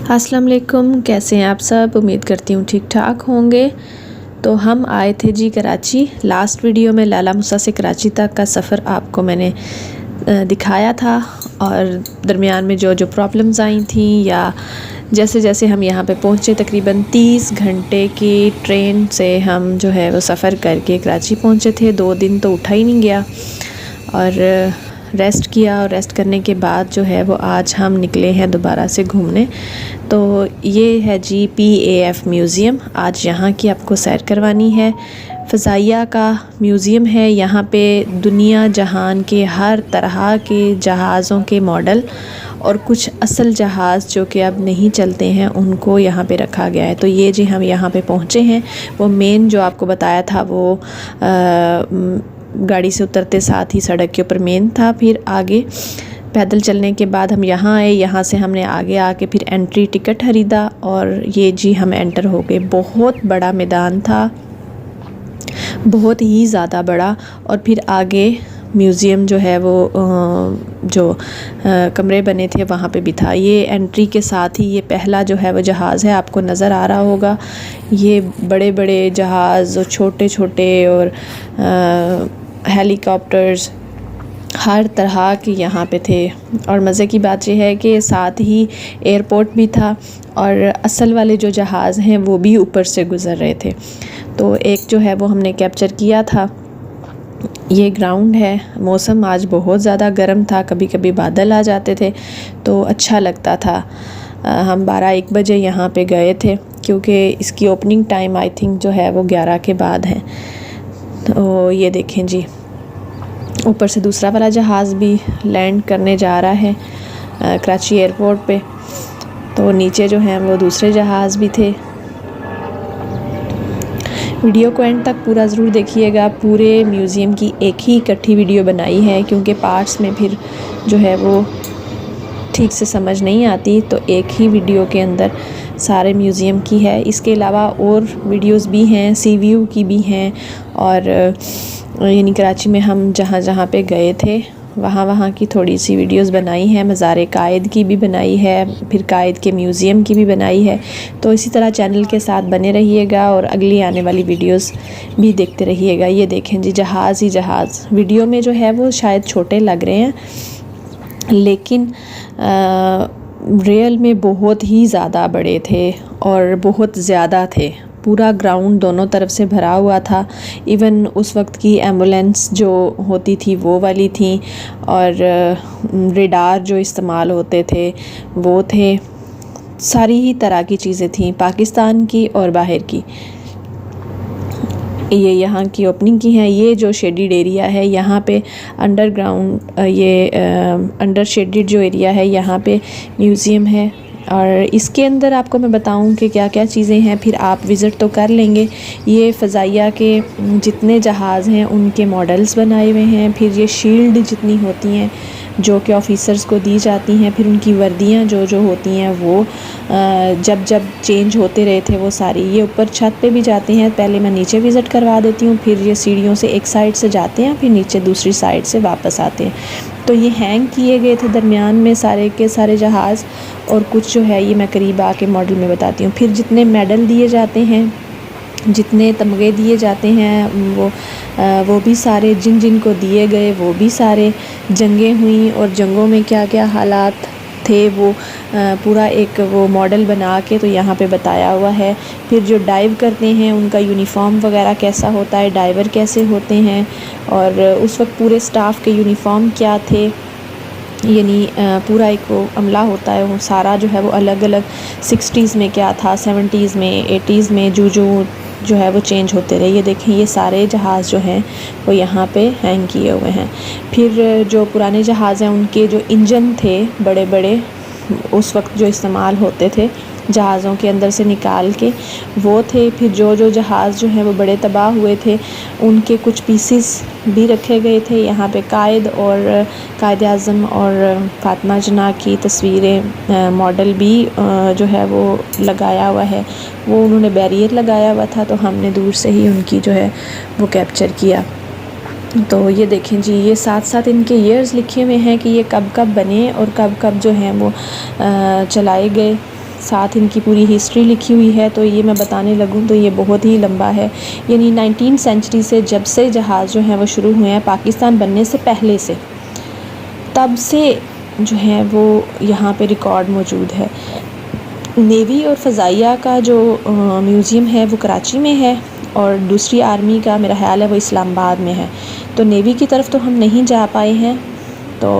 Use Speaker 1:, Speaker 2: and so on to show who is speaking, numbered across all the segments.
Speaker 1: अस्सलाम वालेकुम, कैसे हैं आप सब। उम्मीद करती हूँ ठीक ठाक होंगे। तो हम आए थे जी कराची। लास्ट वीडियो में लाला मूसा से कराची तक का सफ़र आपको मैंने दिखाया था और दरमियान में जो जो प्रॉब्लम्स आई थी या जैसे जैसे हम यहाँ पे पहुँचे, तकरीबन 30 घंटे की ट्रेन से हम जो है वो सफ़र करके कराची पहुँचे थे। 2 दिन तो उठा ही नहीं गया और रेस्ट किया और रेस्ट करने के बाद जो है वो आज हम निकले हैं दोबारा से घूमने। तो ये है जी PAF म्यूज़ियम। आज यहाँ की आपको सैर करवानी है। फ़ज़ाइया का म्यूज़ियम है। यहाँ पे दुनिया जहान के हर तरह के जहाज़ों के मॉडल और कुछ असल जहाज़ जो कि अब नहीं चलते हैं उनको यहाँ पे रखा गया है। तो ये जी हम यहाँ पे पहुँचे हैं। वो मेन जो आपको बताया था वो गाड़ी से उतरते साथ ही सड़क के ऊपर मेन था। फिर आगे पैदल चलने के बाद हम यहाँ आए। यहाँ से हमने आगे आके फिर एंट्री टिकट ख़रीदा और ये जी हम एंटर हो गए। बहुत बड़ा मैदान था, बहुत ही ज़्यादा बड़ा। और फिर आगे म्यूज़ियम जो है वो जो कमरे बने थे वहाँ पे भी था। ये एंट्री के साथ ही ये पहला जो है वो जहाज़ है, आपको नज़र आ रहा होगा। ये बड़े बड़े जहाज़ और छोटे छोटे और हेलीकॉप्टर्स हर तरह के यहाँ पे थे। और मज़े की बात यह है कि साथ ही एयरपोर्ट भी था और असल वाले जो जहाज़ हैं वो भी ऊपर से गुज़र रहे थे। तो एक जो है वो हमने कैप्चर किया था। ये ग्राउंड है। मौसम आज बहुत ज़्यादा गर्म था, कभी कभी बादल आ जाते थे तो अच्छा लगता था। हम 12-1 बजे यहाँ पे गए थे क्योंकि इसकी ओपनिंग टाइम आई थिंक जो है वो 11 के बाद है। तो ये देखें जी, ऊपर से दूसरा वाला जहाज़ भी लैंड करने जा रहा है कराची एयरपोर्ट पे। तो नीचे जो हैं वो दूसरे जहाज़ भी थे। वीडियो को एंड तक पूरा ज़रूर देखिएगा। पूरे म्यूज़ियम की एक ही इकट्ठी वीडियो बनाई है क्योंकि पार्ट्स में फिर जो है वो ठीक से समझ नहीं आती, तो एक ही वीडियो के अंदर सारे म्यूज़ियम की है। इसके अलावा और वीडियोस भी हैं, सी व्यू की भी हैं और यानी कराची में हम जहाँ जहाँ पे गए थे वहाँ की थोड़ी सी वीडियोस बनाई है। मज़ार कायद की भी बनाई है, फिर कायद के म्यूज़ियम की भी बनाई है। तो इसी तरह चैनल के साथ बने रहिएगा और अगली आने वाली वीडियोस भी देखते रहिएगा। ये देखें जी, जहाज़ ही जहाज़। वीडियो में जो है वो शायद छोटे लग रहे हैं लेकिन रियल में बहुत ही ज़्यादा बड़े थे और बहुत ज़्यादा थे। पूरा ग्राउंड दोनों तरफ से भरा हुआ था। इवन उस वक्त की एम्बुलेंस जो होती थी वो वाली थी और रेडार जो इस्तेमाल होते थे वो थे। सारी ही तरह की चीज़ें थी, पाकिस्तान की और बाहर की। ये यहाँ की ओपनिंग की है। ये जो शेडिड एरिया है यहाँ पे अंडरग्राउंड, ये अंडर शेडिड जो एरिया है यहाँ पे म्यूज़ियम है। और इसके अंदर आपको मैं बताऊं कि क्या क्या चीज़ें हैं, फिर आप विज़िट तो कर लेंगे। ये फ़ज़ाइया के जितने जहाज़ हैं उनके मॉडल्स बनाए हुए हैं। फिर ये शील्ड जितनी होती हैं जो कि ऑफ़िसर्स को दी जाती हैं, फिर उनकी वर्दियाँ जो जो होती हैं वो जब जब चेंज होते रहे थे वो सारी। ये ऊपर छत पे भी जाते हैं। पहले मैं नीचे विज़िट करवा देती हूँ, फिर ये सीढ़ियों से एक साइड से जाते हैं, फिर नीचे दूसरी साइड से वापस आते हैं। तो ये हैंग किए गए थे दरमियान में सारे के सारे जहाज़। और कुछ जो है ये मैं करीब आके मॉडल में बताती हूँ। फिर जितने मेडल दिए जाते हैं, जितने तमगे दिए जाते हैं वो भी सारे जिन जिन को दिए गए वो भी सारे। जंगें हुई और जंगों में क्या क्या हालात थे वो पूरा एक वो मॉडल बना के तो यहाँ पे बताया हुआ है। फिर जो डाइव करते हैं उनका यूनिफॉर्म वगैरह कैसा होता है, डाइवर कैसे होते हैं और उस वक्त पूरे स्टाफ के यूनिफॉर्म क्या थे, यानी पूरा एक वो अमला होता है वो सारा जो है वो अलग अलग 60s में क्या था, 70s में, 80s में जो है वो चेंज होते रहे। ये देखें, ये सारे जहाज़ जो हैं वो यहाँ पे हैंग किए हुए हैं। फिर जो पुराने जहाज़ हैं उनके जो इंजन थे बड़े बड़े उस वक्त जो इस्तेमाल होते थे जहाज़ों के अंदर से निकाल के वो थे। फिर जो जो जहाज़ जो हैं वो बड़े तबाह हुए थे उनके कुछ पीसेस भी रखे गए थे। यहाँ पे कायद और कायद आज़म और फ़ातिमा जना की तस्वीरें मॉडल भी जो है वो लगाया हुआ है। वो उन्होंने बैरियर लगाया हुआ था तो हमने दूर से ही उनकी जो है वो कैप्चर किया। तो ये देखें जी, ये साथ साथ इनके ईयर्स लिखे हुए हैं कि ये कब कब बने और कब कब जो हैं वो चलाए गए। साथ इनकी पूरी हिस्ट्री लिखी हुई है। तो ये मैं बताने लगूँ तो ये बहुत ही लंबा है। यानी 19वीं सेंचुरी से जब से जहाज़ जो हैं वो शुरू हुए हैं, पाकिस्तान बनने से पहले से, तब से जो है वो यहाँ पे रिकॉर्ड मौजूद है। नेवी और फ़ज़ाइया का जो म्यूज़ियम है वो कराची में है, और दूसरी आर्मी का मेरा ख़्याल है वो इस्लामाबाद में है। तो नेवी की तरफ तो हम नहीं जा पाए हैं, तो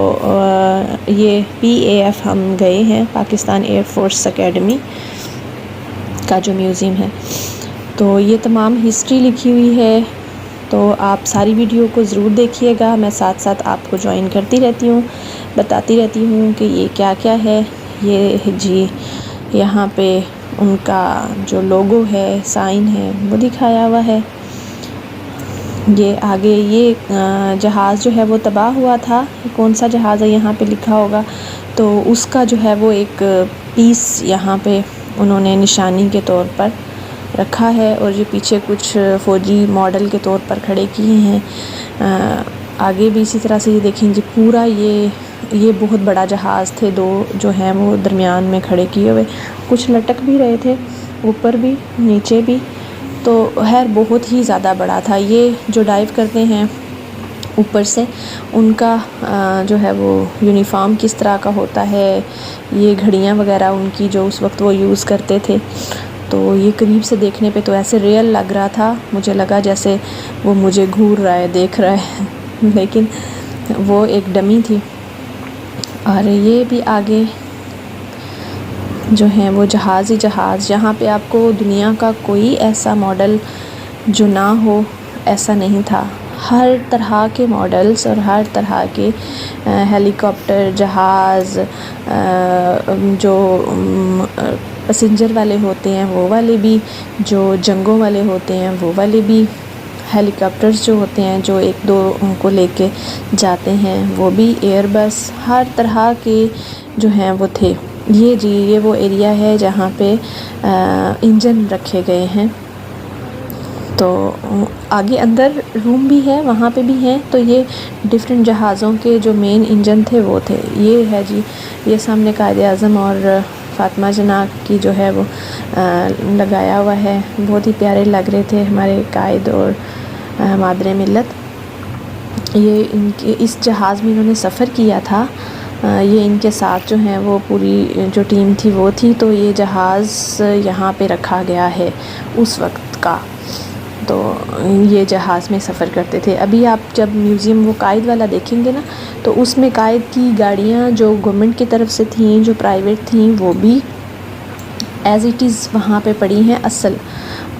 Speaker 1: ये PAF हम गए हैं, पाकिस्तान एयर फोर्स एकेडमी का जो म्यूज़ियम है। तो ये तमाम हिस्ट्री लिखी हुई है। तो आप सारी वीडियो को ज़रूर देखिएगा। मैं साथ साथ आपको ज्वाइन करती रहती हूँ, बताती रहती हूँ कि ये क्या क्या है। ये जी यहाँ पे उनका जो लोगो है, साइन है, वो दिखाया हुआ है। ये आगे ये जहाज़ जो है वो तबाह हुआ था, कौन सा जहाज़ है यहाँ पे लिखा होगा, तो उसका जो है वो एक पीस यहाँ पे उन्होंने निशानी के तौर पर रखा है। और ये पीछे कुछ फ़ौजी मॉडल के तौर पर खड़े किए हैं। आगे भी इसी तरह से ये देखें जी, पूरा ये बहुत बड़ा जहाज़ थे, दो जो हैं वो दरमियान में खड़े किए हुए, कुछ लटक भी रहे थे ऊपर भी नीचे भी। तो खैर बहुत ही ज़्यादा बड़ा था। ये जो डाइव करते हैं ऊपर से, उनका जो है वो यूनिफॉर्म किस तरह का होता है, ये घड़ियाँ वगैरह उनकी जो उस वक्त वो यूज़ करते थे। तो ये करीब से देखने पे तो ऐसे रियल लग रहा था, मुझे लगा जैसे वो मुझे घूर रहा है, देख रहा है लेकिन वो एक डमी थी। और ये भी आगे जो हैं वो जहाज़ ही जहाज़, यहाँ पे आपको दुनिया का कोई ऐसा मॉडल जो ना हो ऐसा नहीं था। हर तरह के मॉडल्स और हर तरह के हेलीकॉप्टर, जहाज़, जो पैसेंजर वाले होते हैं वो वाले भी, जो जंगों वाले होते हैं वो वाले भी, हेलीकॉप्टर्स जो होते हैं जो एक दो को लेके जाते हैं वो भी, एयरबस, हर तरह के जो हैं वो थे। ये जी ये वो एरिया है जहाँ पे इंजन रखे गए हैं। तो आगे अंदर रूम भी है, वहाँ पे भी हैं। तो ये डिफरेंट जहाज़ों के जो मेन इंजन थे वो थे। ये है जी, ये सामने कायद-ए-आज़म और फ़ातिमा जना की जो है वो लगाया हुआ है। बहुत ही प्यारे लग रहे थे हमारे कायद और मादरे मिल्लत। ये इनके इस जहाज़ में इन्होंने सफ़र किया था। ये इनके साथ जो हैं वो पूरी जो टीम थी वो थी। तो ये जहाज़ यहाँ पे रखा गया है उस वक्त का। तो ये जहाज़ में सफ़र करते थे। अभी आप जब म्यूज़ियम वो कायद वाला देखेंगे ना, तो उसमें कायद की गाड़ियाँ जो गवर्नमेंट की तरफ से थीं, जो प्राइवेट थीं, वो भी एज़ इट इज़ वहाँ पे पड़ी हैं असल,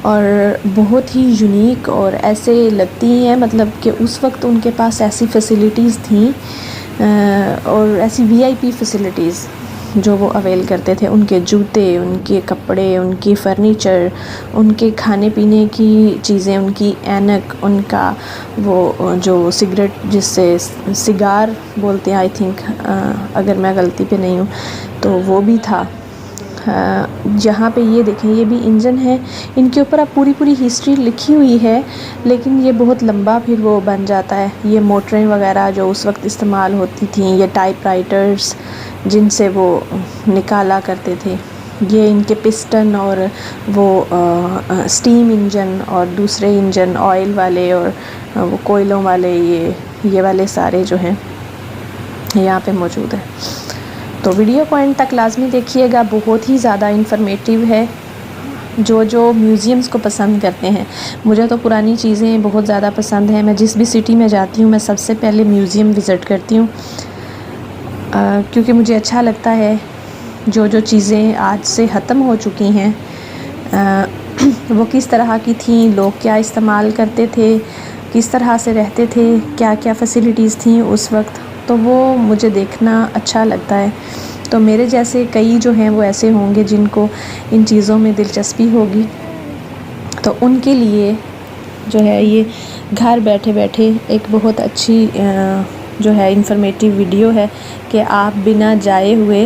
Speaker 1: और बहुत ही यूनिक और ऐसे लगती हैं मतलब कि उस वक्त उनके पास ऐसी फैसिलिटीज़ थीं और ऐसी VIP फैसिलिटीज़ जो वो अवेल करते थे। उनके जूते, उनके कपड़े, उनकी फ़र्नीचर, उनके खाने पीने की चीज़ें, उनकी ऐनक, उनका वो जो सिगरेट जिससे सिगार बोलते हैं आई थिंक, अगर मैं गलती पे नहीं हूँ, तो वो भी था। यहाँ पे ये देखें, ये भी इंजन है। इनके ऊपर अब पूरी हिस्ट्री लिखी हुई है, लेकिन ये बहुत लंबा फिर वो बन जाता है। ये मोटरें वगैरह जो उस वक्त इस्तेमाल होती थी, ये टाइपराइटर्स जिनसे वो निकाला करते थे, ये इनके पिस्टन और वो स्टीम इंजन और दूसरे इंजन ऑयल वाले और वो कोयलों वाले, ये वाले सारे जो हैं यहाँ पे मौजूद है। तो वीडियो को एंड तक लाजमी देखिएगा, बहुत ही ज़्यादा इन्फॉर्मेटिव है। जो म्यूज़ियम्स को पसंद करते हैं, मुझे तो पुरानी चीज़ें बहुत ज़्यादा पसंद हैं। मैं जिस भी सिटी में जाती हूँ मैं सबसे पहले म्यूज़ियम विज़िट करती हूँ, क्योंकि मुझे अच्छा लगता है जो चीज़ें आज से ख़त्म हो चुकी हैं वो किस तरह की थी, लोग क्या इस्तेमाल करते थे, किस तरह से रहते थे, क्या क्या फ़ैसिलिटीज़ थी उस वक्त, तो वो मुझे देखना अच्छा लगता है। तो मेरे जैसे कई जो हैं वो ऐसे होंगे जिनको इन चीज़ों में दिलचस्पी होगी, तो उनके लिए जो है ये घर बैठे बैठे एक बहुत अच्छी जो है इन्फॉर्मेटिव वीडियो है कि आप बिना जाए हुए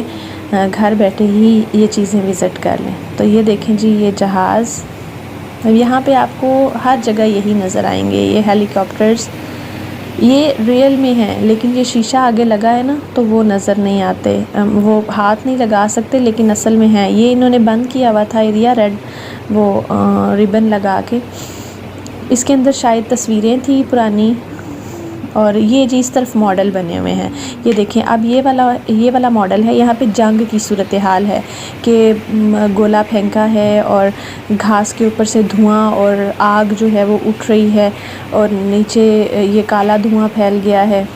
Speaker 1: घर बैठे ही ये चीज़ें विज़िट कर लें। तो ये देखें जी, ये जहाज़, यहाँ पे आपको हर जगह यही नज़र आएंगे, ये हेलीकॉप्टर्स, ये रियल में है, लेकिन ये शीशा आगे लगा है ना, तो वो नज़र नहीं आते, वो हाथ नहीं लगा सकते, लेकिन असल में है। ये इन्होंने बंद किया हुआ था एरिया रेड वो रिबन लगा के। इसके अंदर शायद तस्वीरें थी पुरानी, और ये जी इस तरफ मॉडल बने हुए हैं। ये देखें, अब ये वाला मॉडल है। यहाँ पे जंग की सूरत हाल है कि गोला फेंका है और घास के ऊपर से धुआं और आग जो है वो उठ रही है, और नीचे ये काला धुआं फैल गया है,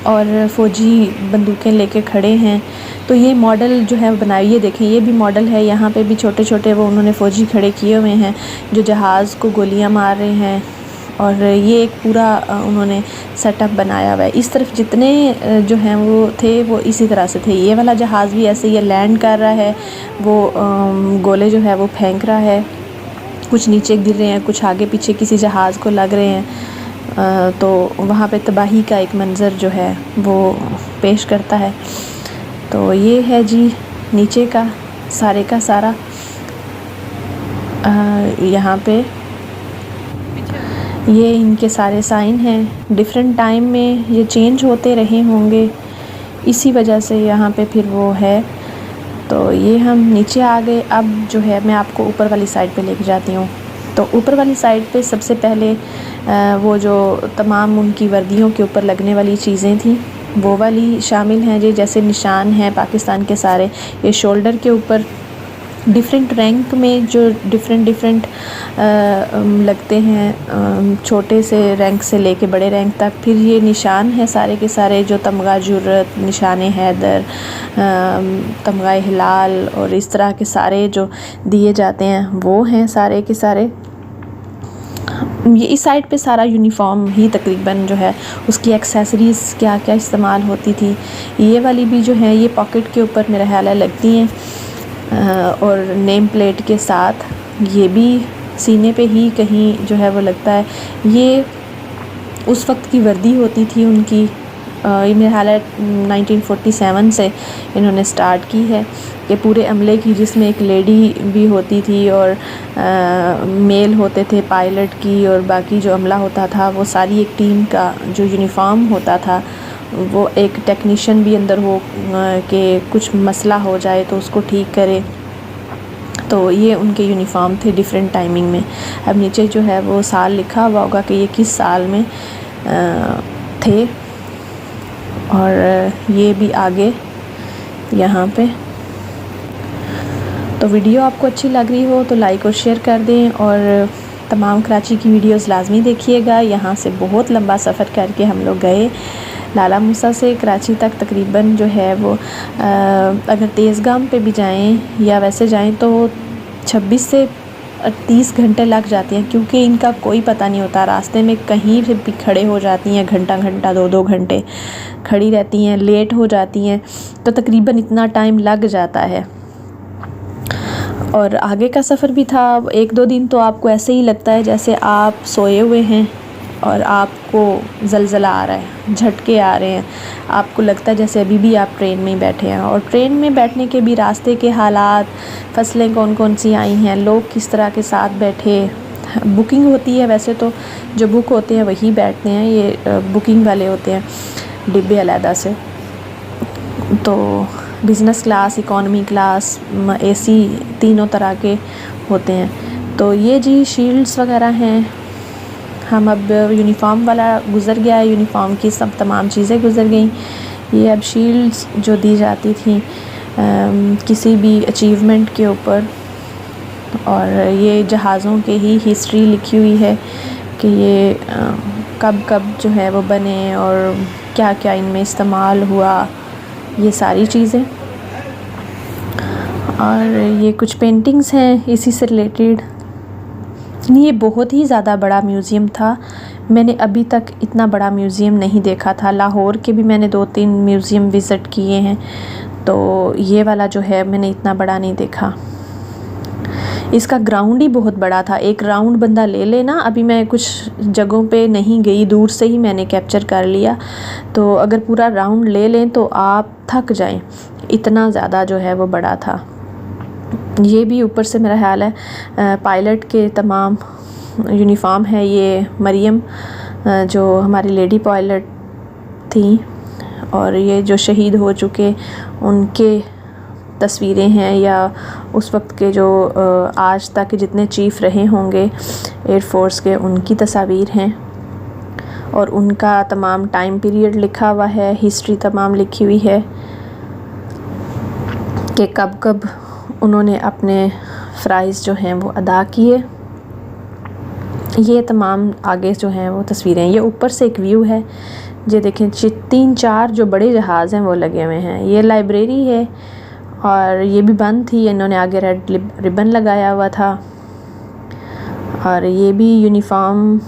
Speaker 1: और फ़ौजी बंदूकें लेके खड़े हैं। तो ये मॉडल जो है बनाया, ये देखें, ये भी मॉडल है। यहाँ पे भी छोटे छोटे वो उन्होंने फ़ौजी खड़े किए हुए हैं जो जहाज़ को गोलियां मार रहे हैं, और ये एक पूरा उन्होंने सेटअप बनाया हुआ है। इस तरफ जितने जो हैं वो थे वो इसी तरह से थे। ये वाला जहाज़ भी ऐसे ये लैंड कर रहा है, वो गोले जो है वो फेंक रहा है, कुछ नीचे गिर रहे हैं, कुछ आगे पीछे किसी जहाज़ को लग रहे हैं। तो वहाँ पे तबाही का एक मंज़र जो है वो पेश करता है। तो ये है जी नीचे का सारा यहाँ पे ये इनके सारे साइन हैं। डिफरेंट टाइम में ये चेंज होते रहे होंगे, इसी वजह से यहाँ पे फिर वो है। तो ये हम नीचे आ गए। अब जो है मैं आपको ऊपर वाली साइड पे लेके जाती हूँ। तो ऊपर वाली साइड पे सबसे पहले वो जो तमाम उनकी वर्दियों के ऊपर लगने वाली चीज़ें थी वो वाली शामिल हैं जी। जैसे निशान हैं पाकिस्तान के सारे, ये शोल्डर के ऊपर डिफरेंट रैंक में जो डिफरेंट लगते हैं, छोटे से रैंक से लेके बड़े रैंक तक। फिर ये निशान है सारे के सारे, जो तमगा जुर्रत, निशान हैदर, तमगा हिलाल और इस तरह के सारे जो दिए जाते हैं वो हैं सारे के सारे। ये इस साइड पे सारा यूनिफॉर्म ही तकरीबन जो है, उसकी एक्सेसरीज़ क्या क्या इस्तेमाल होती थी। ये वाली भी जो है ये पॉकेट के ऊपर मेरा ख्याल है लगती हैं, और नेम प्लेट के साथ ये भी सीने पे ही कहीं जो है वो लगता है। ये उस वक्त की वर्दी होती थी उनकी। ये मेरा ख्याल है 1947 से इन्होंने स्टार्ट की है कि पूरे अमले की, जिसमें एक लेडी भी होती थी और मेल होते थे पायलट की, और बाकी जो अमला होता था वो सारी एक टीम का जो यूनिफॉर्म होता था, वो एक टेक्नीशियन भी अंदर हो कि कुछ मसला हो जाए तो उसको ठीक करे। तो ये उनके यूनिफॉर्म थे डिफरेंट टाइमिंग में। अब नीचे जो है वो साल लिखा हुआ होगा कि ये किस साल में थे। और ये भी आगे यहाँ पे। तो वीडियो आपको अच्छी लग रही हो तो लाइक और शेयर कर दें, और तमाम कराची की वीडियोस लाजमी देखिएगा। यहाँ से बहुत लंबा सफ़र करके हम लोग गए लाला मूसा से कराची तक। तकरीबन जो है वो अगर तेज़गाम पे भी जाएं या वैसे जाएं तो 26 से 30 घंटे लग जाते हैं, क्योंकि इनका कोई पता नहीं होता। रास्ते में कहीं भी खड़े हो जाती हैं, घंटा 2-2 घंटे खड़ी रहती हैं, लेट हो जाती हैं, तो तकरीबन इतना टाइम लग जाता है। और आगे का सफ़र भी था। 1-2 दिन तो आपको ऐसे ही लगता है जैसे आप सोए हुए हैं और आपको ज़लज़ला आ रहा है, झटके आ रहे हैं। आपको लगता है जैसे अभी भी आप ट्रेन में ही बैठे हैं। और ट्रेन में बैठने के भी रास्ते के हालात, फसलें कौन कौन सी आई हैं, लोग किस तरह के साथ बैठे। बुकिंग होती है, वैसे तो जो बुक होते हैं वही बैठते हैं, ये बुकिंग वाले होते हैं डिब्बे अलहदा से। तो business class, economy class, AC तीनों तरह के होते हैं। तो ये जी शील्ड्स वगैरह हैं। हम अब यूनिफॉर्म वाला गुज़र गया है, यूनिफॉर्म की सब तमाम चीज़ें गुज़र गई। ये अब शील्ड्स जो दी जाती थी किसी भी अचीवमेंट के ऊपर, और ये जहाज़ों के ही हिस्ट्री लिखी हुई है कि ये कब कब जो है वो बने और क्या क्या इनमें इस्तेमाल हुआ, ये सारी चीज़ें। और ये कुछ पेंटिंग्स हैं इसी से रिलेटेड। ये बहुत ही ज़्यादा बड़ा म्यूज़ियम था। मैंने अभी तक इतना बड़ा म्यूज़ियम नहीं देखा था। लाहौर के भी मैंने 2-3 म्यूज़ियम विज़िट किए हैं, तो ये वाला जो है मैंने इतना बड़ा नहीं देखा। इसका ग्राउंड ही बहुत बड़ा था। एक राउंड बंदा ले लेना। अभी मैं कुछ जगहों पे नहीं गई, दूर से ही मैंने कैप्चर कर लिया। तो अगर पूरा राउंड ले लें तो आप थक जाएं, इतना ज़्यादा जो है वो बड़ा था। ये भी ऊपर से मेरा ख्याल है पायलट के तमाम यूनिफॉर्म है। ये मरियम जो हमारी लेडी पायलट थी और ये जो शहीद हो चुके उनके तस्वीरें हैं, या उस वक्त के जो आज तक जितने चीफ़ रहे होंगे एयरफोर्स के, उनकी तस्वीर हैं और उनका तमाम टाइम पीरियड लिखा हुआ है, हिस्ट्री तमाम लिखी हुई है कि कब कब उन्होंने अपने फ़राइज़ जो हैं वो अदा किए। ये तमाम आगे जो हैं वो तस्वीरें, ये ऊपर से एक व्यू है। ये देखें 3-4 जो बड़े जहाज़ हैं वो लगे हुए हैं। ये लाइब्रेरी है और ये भी बंद थी, इन्होंने आगे रेड रिबन लगाया हुआ था। और ये भी यूनिफॉर्म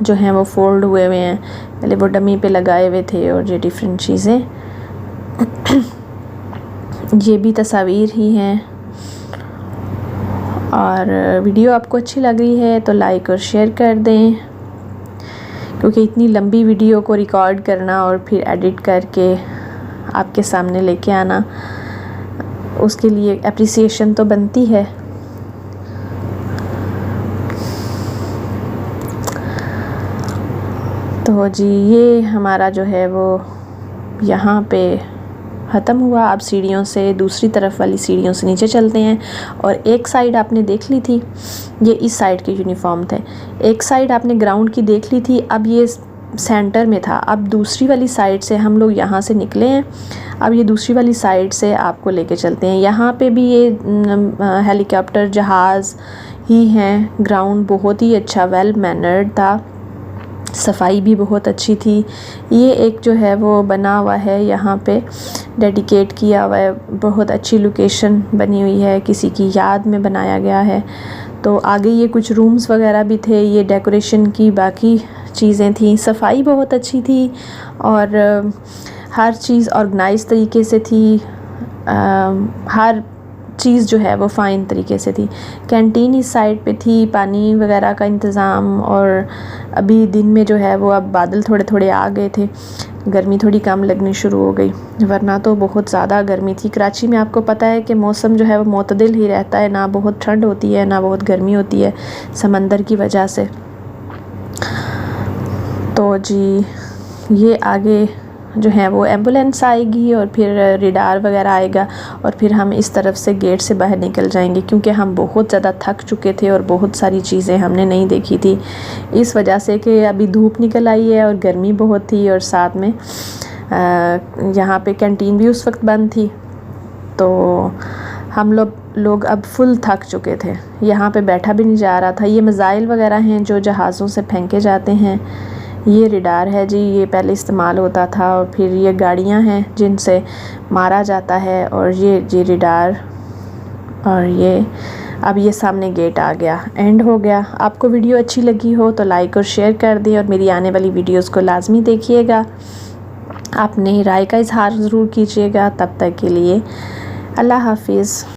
Speaker 1: जो हैं वो फोल्ड हुए हुए हैं, पहले वो डमी पे लगाए हुए थे और ये डिफरेंट चीज़ें। ये भी तस्वीर ही हैं। और वीडियो आपको अच्छी लग रही है तो लाइक और शेयर कर दें, क्योंकि इतनी लंबी वीडियो को रिकॉर्ड करना और फिर एडिट करके आपके सामने लेके आना, उसके लिए एप्रिसिएशन तो बनती है। तो जी ये हमारा जो है वो यहाँ पे ख़त्म हुआ। अब सीढ़ियों से दूसरी तरफ वाली सीढ़ियों से नीचे चलते हैं। और एक साइड आपने देख ली थी, ये इस साइड के यूनिफॉर्म थे। एक साइड आपने ग्राउंड की देख ली थी, अब ये सेंटर में था। अब दूसरी वाली साइड से हम लोग यहाँ से निकले हैं, अब ये दूसरी वाली साइड से आपको लेके चलते हैं। यहाँ पे भी ये हेलीकॉप्टर जहाज़ ही हैं। ग्राउंड बहुत ही अच्छा वेल मैनर्ड था, सफाई भी बहुत अच्छी थी। ये एक जो है वो बना हुआ है, यहाँ पे डेडिकेट किया हुआ है, बहुत अच्छी लोकेशन बनी हुई है, किसी की याद में बनाया गया है। तो आगे ये कुछ रूम्स वगैरह भी थे, ये डेकोरेशन की बाकी चीज़ें थी। सफाई बहुत अच्छी थी और हर चीज़ ऑर्गेनाइज तरीके से थी, हर चीज़ जो है वो फ़ाइन तरीके से थी। कैंटीन इस साइड पे थी, पानी वगैरह का इंतज़ाम। और अभी दिन में जो है वो अब बादल थोड़े थोड़े आ गए थे, गर्मी थोड़ी कम लगनी शुरू हो गई, वरना तो बहुत ज़्यादा गर्मी थी। कराची में आपको पता है कि मौसम जो है वो मुतदिल ही रहता है, ना बहुत ठंड होती है ना बहुत गर्मी होती है समंदर की वजह से। तो जी ये आगे जो है वो एम्बुलेंस आएगी और फिर रेडार वगैरह आएगा और फिर हम इस तरफ से गेट से बाहर निकल जाएंगे, क्योंकि हम बहुत ज़्यादा थक चुके थे और बहुत सारी चीज़ें हमने नहीं देखी थी, इस वजह से कि अभी धूप निकल आई है और गर्मी बहुत थी। और साथ में यहाँ पे कैंटीन भी उस वक्त बंद थी, तो हम लोग अब फुल थक चुके थे, यहाँ पे बैठा भी नहीं जा रहा था। ये मिसाइल वगैरह हैं जो जहाज़ों से फेंके जाते हैं। ये रेडार है जी, ये पहले इस्तेमाल होता था। और फिर ये गाड़ियाँ हैं जिनसे मारा जाता है, और ये रेडार। और ये अब ये सामने गेट आ गया, एंड हो गया। आपको वीडियो अच्छी लगी हो तो लाइक और शेयर कर दें और मेरी आने वाली वीडियोस को लाजमी देखिएगा। अपनी राय का इजहार ज़रूर कीजिएगा। तब तक के लिए अल्लाह हाफिज़।